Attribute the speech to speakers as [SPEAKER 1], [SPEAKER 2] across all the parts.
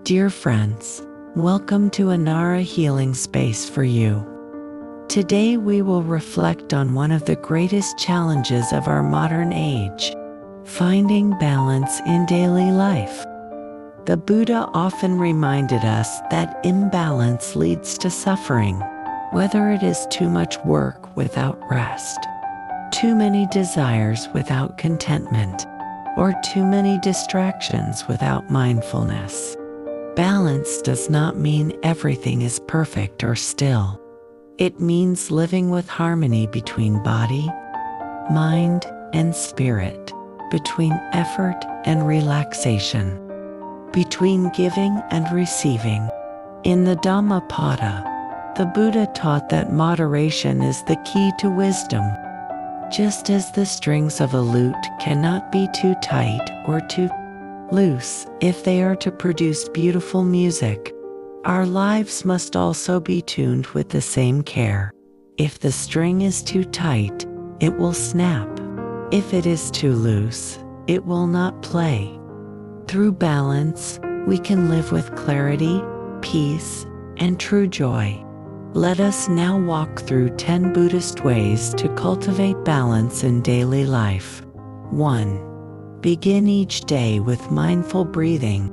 [SPEAKER 1] Dear friends, welcome to Anara Healing Space for you. Today we will reflect on one of the greatest challenges of our modern age, finding balance in daily life. The Buddha often reminded us that imbalance leads to suffering, whether it is too much work without rest, too many desires without contentment, or too many distractions without mindfulness. Balance does not mean everything is perfect or still. It means living with harmony between body, mind, and spirit, between effort and relaxation, between giving and receiving. In the Dhammapada, the Buddha taught that moderation is the key to wisdom. Just as the strings of a lute cannot be too tight or too loose if they are to produce beautiful music, our lives must also be tuned with the same care. If the string is too tight, it will snap. If it is too loose, it will not play. Through balance, we can live with clarity, peace, and true joy. Let us now walk through 10 Buddhist ways to cultivate balance in daily life. 1. Begin each day with mindful breathing.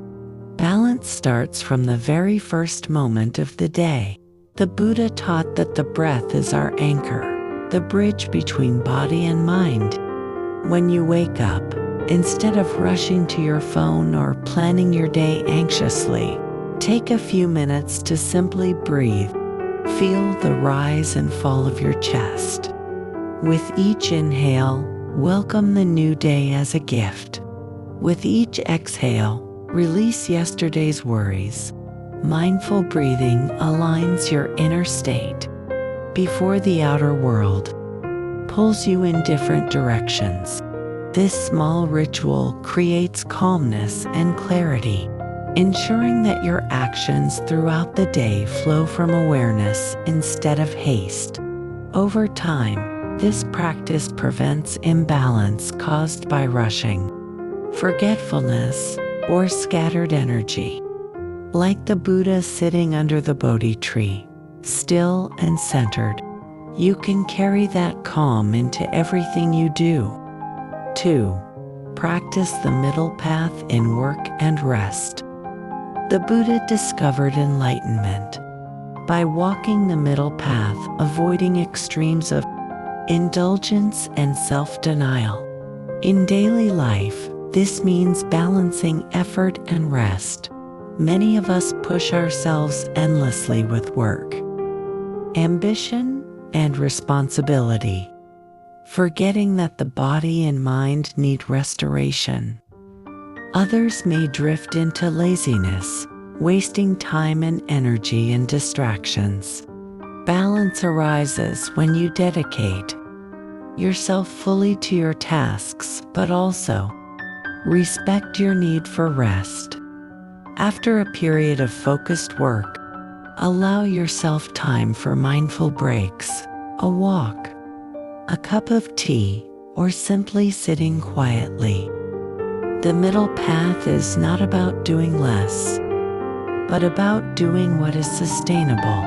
[SPEAKER 1] Balance starts from the very first moment of the day. The Buddha taught that the breath is our anchor, the bridge between body and mind. When you wake up, instead of rushing to your phone or planning your day anxiously, take a few minutes to simply breathe. Feel the rise and fall of your chest. With each inhale, welcome the new day as a gift. With each exhale, release yesterday's worries. Mindful breathing aligns your inner state before the outer world pulls you in different directions. This small ritual creates calmness and clarity, ensuring that your actions throughout the day flow from awareness instead of haste. Over time, this practice prevents imbalance caused by rushing, forgetfulness, or scattered energy. Like the Buddha sitting under the Bodhi tree, still and centered, you can carry that calm into everything you do. 2. Practice the middle path in work and rest. The Buddha discovered enlightenment by walking the middle path, avoiding extremes of indulgence and self-denial. In daily life, this means balancing effort and rest. Many of us push ourselves endlessly with work, ambition, and responsibility, forgetting that the body and mind need restoration. Others may drift into laziness, wasting time and energy in distractions. Balance arises when you dedicate yourself fully to your tasks, but also respect your need for rest. After a period of focused work, allow yourself time for mindful breaks, a walk, a cup of tea, or simply sitting quietly. The middle path is not about doing less, but about doing what is sustainable,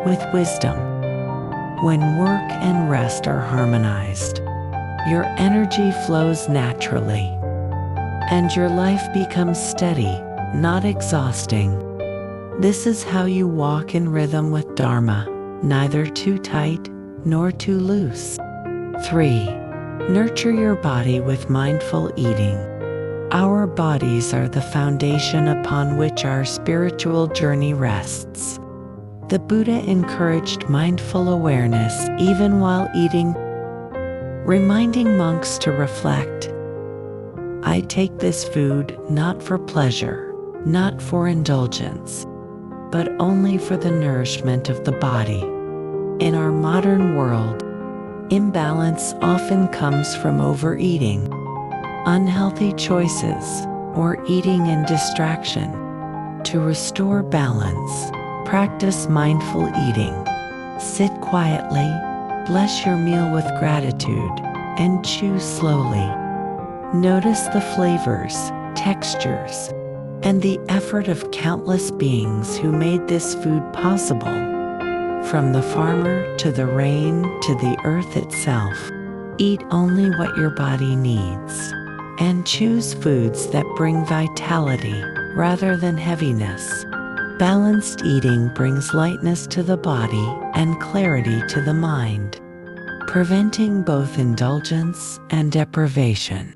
[SPEAKER 1] with wisdom. When work and rest are harmonized, your energy flows naturally, and your life becomes steady, not exhausting. This is how you walk in rhythm with Dharma, neither too tight nor too loose. 3. Nurture your body with mindful eating. Our bodies are the foundation upon which our spiritual journey rests. The Buddha encouraged mindful awareness even while eating, reminding monks to reflect. I take this food not for pleasure, not for indulgence, but only for the nourishment of the body. In our modern world, imbalance often comes from overeating, unhealthy choices, or eating in distraction. To restore balance, practice mindful eating. Sit quietly, bless your meal with gratitude, and chew slowly. Notice the flavors, textures, and the effort of countless beings who made this food possible. From the farmer to the rain to the earth itself, eat only what your body needs, and choose foods that bring vitality rather than heaviness. Balanced eating brings lightness to the body and clarity to the mind, preventing both indulgence and deprivation.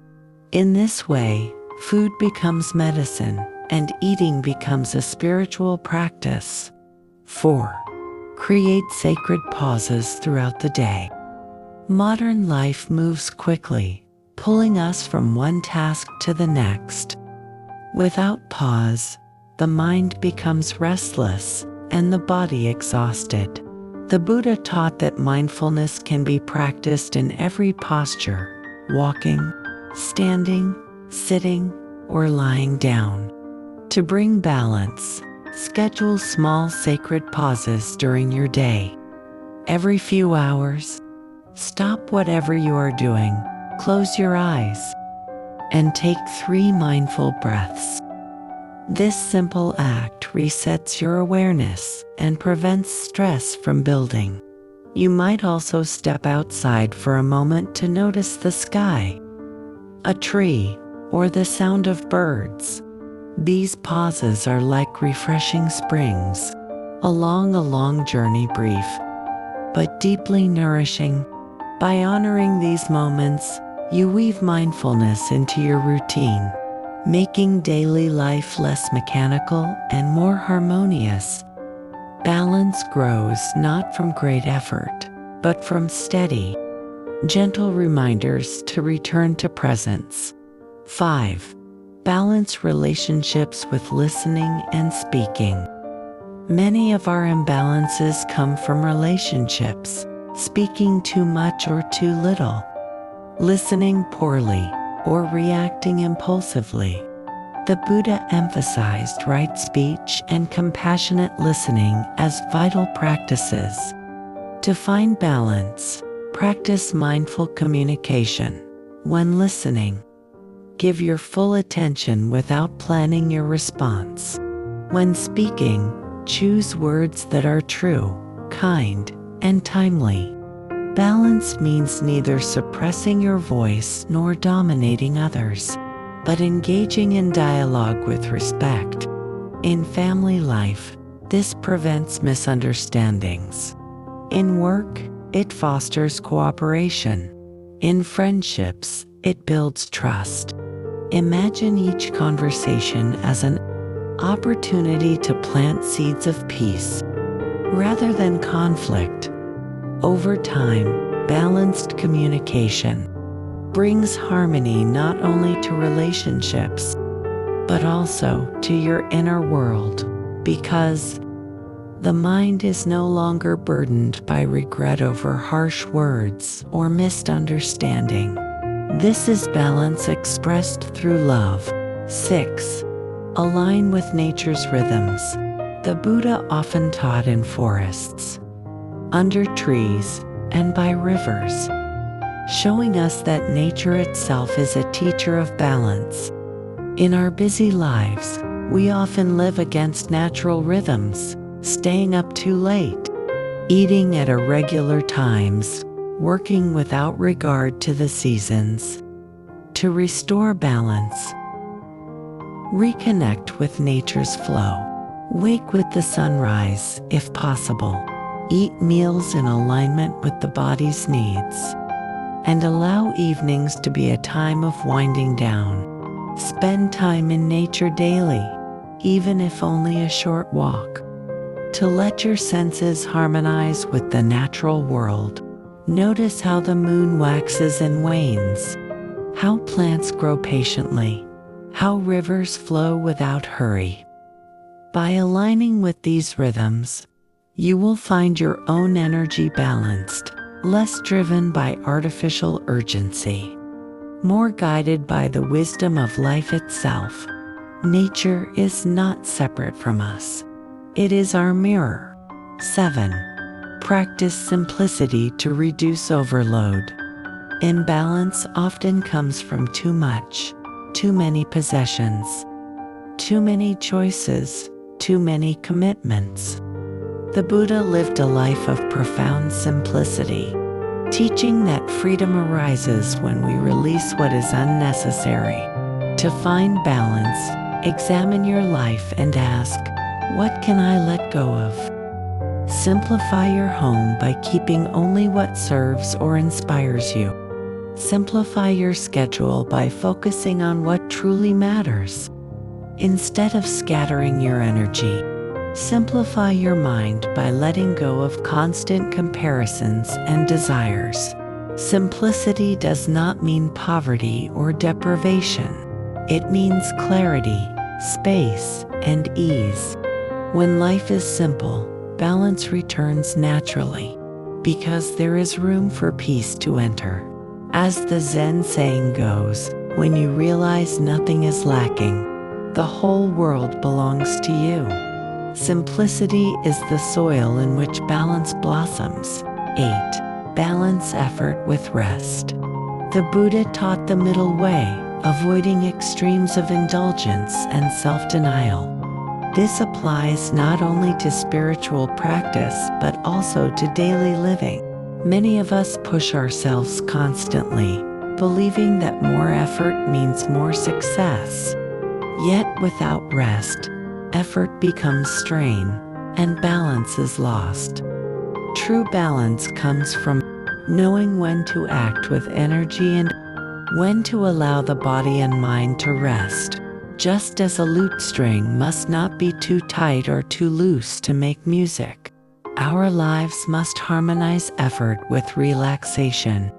[SPEAKER 1] In this way, food becomes medicine and eating becomes a spiritual practice. 4. Create sacred pauses throughout the day. Modern life moves quickly, pulling us from one task to the next. Without pause, the mind becomes restless and the body exhausted. The Buddha taught that mindfulness can be practiced in every posture: walking, standing, sitting, or lying down. To bring balance, schedule small sacred pauses during your day. Every few hours, stop whatever you are doing, close your eyes, and take 3 mindful breaths. This simple act resets your awareness and prevents stress from building. You might also step outside for a moment to notice the sky, a tree, or the sound of birds. These pauses are like refreshing springs, along a long journey, brief but deeply nourishing. By honoring these moments, you weave mindfulness into your routine, making daily life less mechanical and more harmonious. Balance grows not from great effort, but from steady, gentle reminders to return to presence. 5. Balance relationships with listening and speaking. Many of our imbalances come from relationships, speaking too much or too little, listening poorly, or reacting impulsively. The Buddha emphasized right speech and compassionate listening as vital practices. To find balance, practice mindful communication. When listening, give your full attention without planning your response. When speaking, choose words that are true, kind, and timely. Balance means neither suppressing your voice nor dominating others, but engaging in dialogue with respect. In family life, this prevents misunderstandings. In work, it fosters cooperation. In friendships, it builds trust. Imagine each conversation as an opportunity to plant seeds of peace, rather than conflict. Over time, balanced communication brings harmony not only to relationships, but also to your inner world, because the mind is no longer burdened by regret over harsh words or misunderstanding. This is balance expressed through love. 6. Align with nature's rhythms. The Buddha often taught in forests, under trees, and by rivers, showing us that nature itself is a teacher of balance. In our busy lives, we often live against natural rhythms, staying up too late, eating at irregular times, working without regard to the seasons. To restore balance, reconnect with nature's flow. Wake with the sunrise, if possible. Eat meals in alignment with the body's needs, and allow evenings to be a time of winding down. Spend time in nature daily, even if only a short walk, to let your senses harmonize with the natural world. Notice how the moon waxes and wanes, how plants grow patiently, how rivers flow without hurry. By aligning with these rhythms, you will find your own energy balanced, less driven by artificial urgency, more guided by the wisdom of life itself. Nature is not separate from us. It is our mirror. 7. Practice simplicity to reduce overload. Imbalance often comes from too much, too many possessions, too many choices, too many commitments. The Buddha lived a life of profound simplicity, teaching that freedom arises when we release what is unnecessary. To find balance, examine your life and ask, what can I let go of? Simplify your home by keeping only what serves or inspires you. Simplify your schedule by focusing on what truly matters. Instead of scattering your energy, simplify your mind by letting go of constant comparisons and desires. Simplicity does not mean poverty or deprivation. It means clarity, space, and ease. When life is simple, balance returns naturally, because there is room for peace to enter. As the Zen saying goes, when you realize nothing is lacking, the whole world belongs to you. Simplicity is the soil in which balance blossoms. 8. Balance effort with rest. The Buddha taught the middle way, avoiding extremes of indulgence and self-denial. This applies not only to spiritual practice but also to daily living. Many of us push ourselves constantly, believing that more effort means more success. Yet without rest, effort becomes strain, and balance is lost. True balance comes from knowing when to act with energy and when to allow the body and mind to rest. Just as a lute string must not be too tight or too loose to make music, our lives must harmonize effort with relaxation.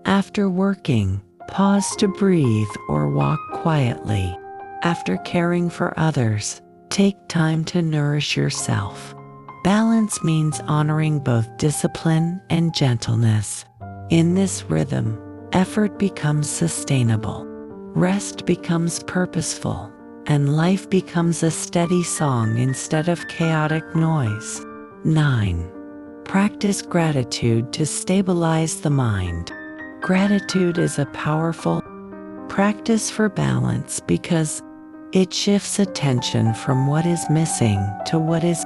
[SPEAKER 1] After working, pause to breathe or walk quietly. After caring for others, take time to nourish yourself. Balance means honoring both discipline and gentleness. In this rhythm, effort becomes sustainable, rest becomes purposeful, and life becomes a steady song instead of chaotic noise. 9. Practice gratitude to stabilize the mind. Gratitude is a powerful practice for balance because it shifts attention from what is missing to what is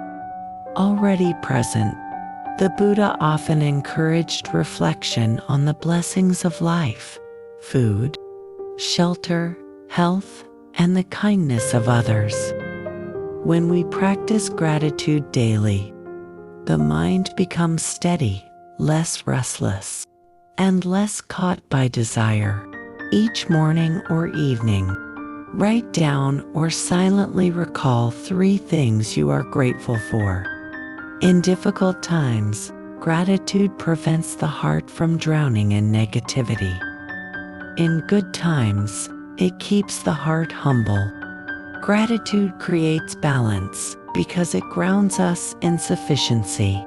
[SPEAKER 1] already present. The Buddha often encouraged reflection on the blessings of life: food, shelter, health, and the kindness of others. When we practice gratitude daily, the mind becomes steady, less restless, and less caught by desire. Each morning or evening, write down or silently recall 3 things you are grateful for. In difficult times, gratitude prevents the heart from drowning in negativity. In good times, it keeps the heart humble. Gratitude creates balance because it grounds us in sufficiency,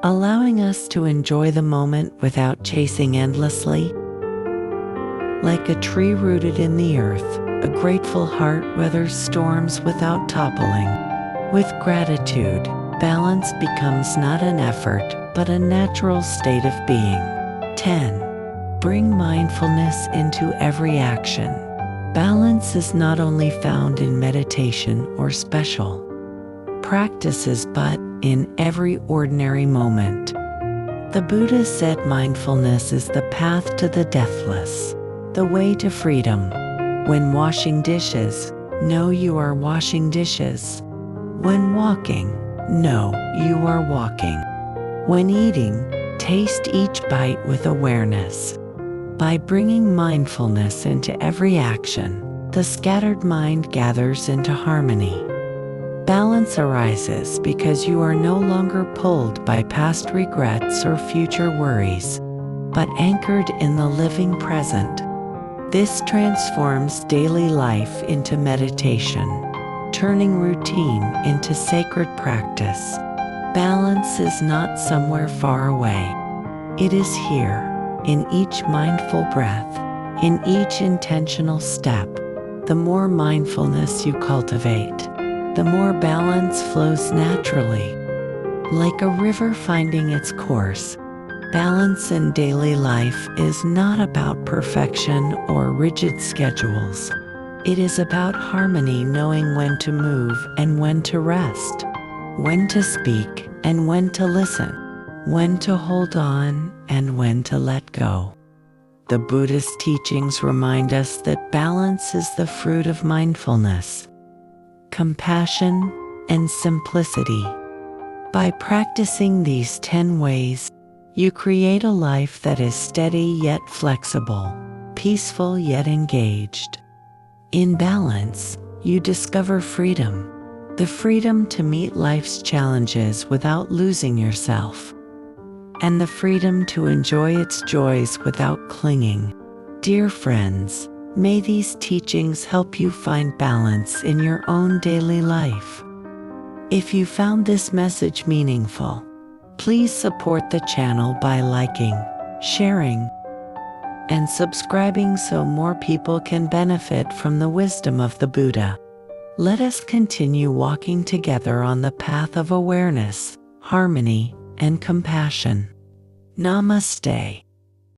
[SPEAKER 1] allowing us to enjoy the moment without chasing endlessly. Like a tree rooted in the earth, a grateful heart weathers storms without toppling. With gratitude, balance becomes not an effort, but a natural state of being. 10. Bring mindfulness into every action. Balance is not only found in meditation or special practices, but in every ordinary moment. The Buddha said mindfulness is the path to the deathless, the way to freedom. When washing dishes, know you are washing dishes. When walking, know you are walking. When eating, taste each bite with awareness. By bringing mindfulness into every action, the scattered mind gathers into harmony. Balance arises because you are no longer pulled by past regrets or future worries, but anchored in the living present. This transforms daily life into meditation, turning routine into sacred practice. Balance is not somewhere far away. It is here, in each mindful breath, in each intentional step. The more mindfulness you cultivate, the more balance flows naturally. Like a river finding its course, balance in daily life is not about perfection or rigid schedules, It is about harmony, knowing when to move and when to rest, when to speak and when to listen, when to hold on and when to let go. The Buddhist teachings remind us that balance is the fruit of mindfulness, compassion, and simplicity. By practicing these 10 ways, you create a life that is steady yet flexible, peaceful yet engaged. In balance, you discover freedom, the freedom to meet life's challenges without losing yourself, and the freedom to enjoy its joys without clinging. Dear friends, may these teachings help you find balance in your own daily life. If you found this message meaningful, please support the channel by liking, sharing, and subscribing so more people can benefit from the wisdom of the Buddha. Let us continue walking together on the path of awareness, harmony, and compassion. Namaste.